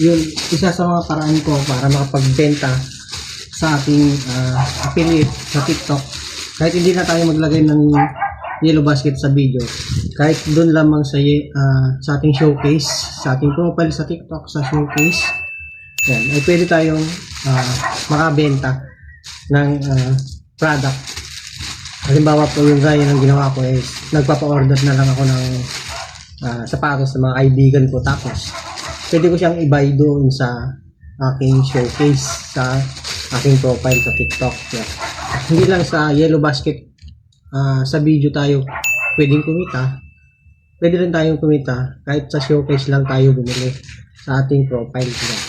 Yun, isa sa mga paraan ko para makapagbenta sa ating affiliate sa TikTok. Kahit hindi na tayo maglagay ng yellow basket sa video, kahit doon lamang sa ating showcase, sa ating profile sa TikTok, sa showcase, yan, ay pwede tayong makabenta ng product. Halimbawa po yung gaya ng ginawa ko is nagpapa-order na lang ako ng sapatos sa mga kaibigan ko, tapos pwede ko siyang i-buy doon sa aking showcase sa aking profile sa TikTok. Yeah. Hindi lang sa yellow basket sa video tayo pwedeng kumita, pwede rin tayong kumita kahit sa showcase lang tayo bumili sa ating profile. Yeah.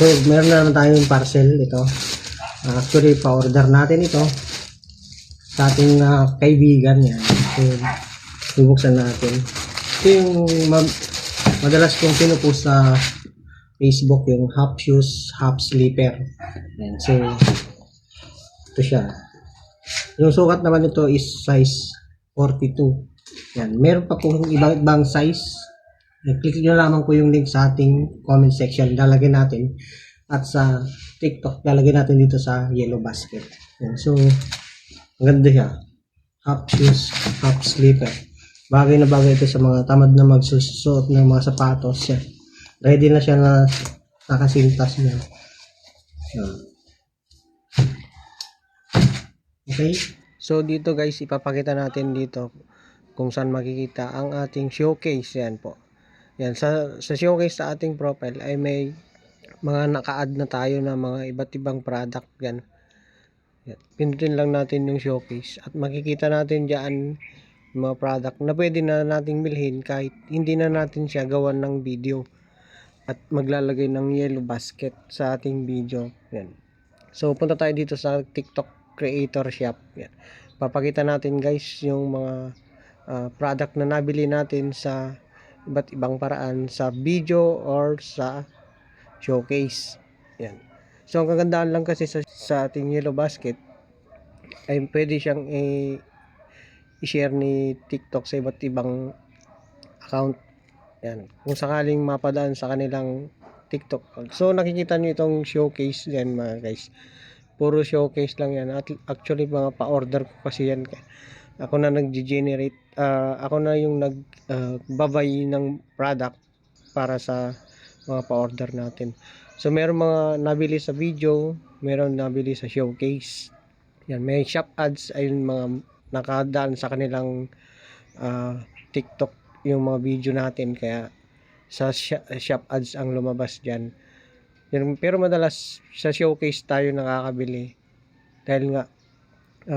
So meron na naman tayong parcel ito. Actually pa-order natin ito sa ating kaibigan yan. So bubuksan natin. Ito yung madalas kong pinupost sa Facebook, yung half shoes, half slipper. Yan. So ito siya. Yung sukat naman ito is size 42. Yan. Meron pa pong ibang size. Click nyo lamang po yung link sa ating comment section. Lalagyan natin. At sa TikTok, lalagyan natin dito sa yellow basket. Yan. So, maganda siya. Half shoes, half slipper. Bagay na bagay ito sa mga tamad na magsusuot ng mga sapatos. Yan. Ready na siya na nakasintas niya. Yan. Okay? So, dito guys, ipapakita natin dito kung saan makikita ang ating showcase. Yan po. Yan, sa showcase sa ating profile ay may mga naka-add na tayo na mga iba't ibang product. Yan. Yan. Pinutin lang natin yung showcase at makikita natin dyan yung mga product na pwede na nating bilhin kahit hindi na natin siya gawan ng video at maglalagay ng yellow basket sa ating video. Yan. So, punta tayo dito sa TikTok Creator Shop. Yan. Papakita natin guys yung mga product na nabili natin sa iba't ibang paraan sa video or sa showcase. Yan. So ang kagandahan lang kasi sa ating yellow basket ay pwede siyang i-share ni TikTok sa iba't ibang account. Yan. Kung sakaling mapadaan sa kanilang TikTok. So nakikita niyo itong showcase yan mga guys. Puro showcase lang yan. At actually mga pa-order ko kasi yan. Ako na nag-generate, ako na yung nagbabay ng product para sa mga pa-order natin. So meron mga nabili sa video, meron nabili sa showcase. Yan, may shop ads ay mga nakadaan sa kanilang TikTok yung mga video natin, kaya sa shop ads ang lumabas diyan. Yan, pero madalas sa showcase tayo nakakabili dahil nga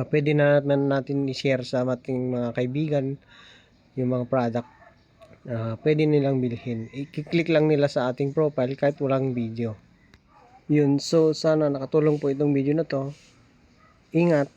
pwede na natin i-share sa ating mga kaibigan yung mga product. Pwede nilang bilhin. I-click lang nila sa ating profile kahit walang video. Yun. So, sana nakatulong po itong video na to. Ingat.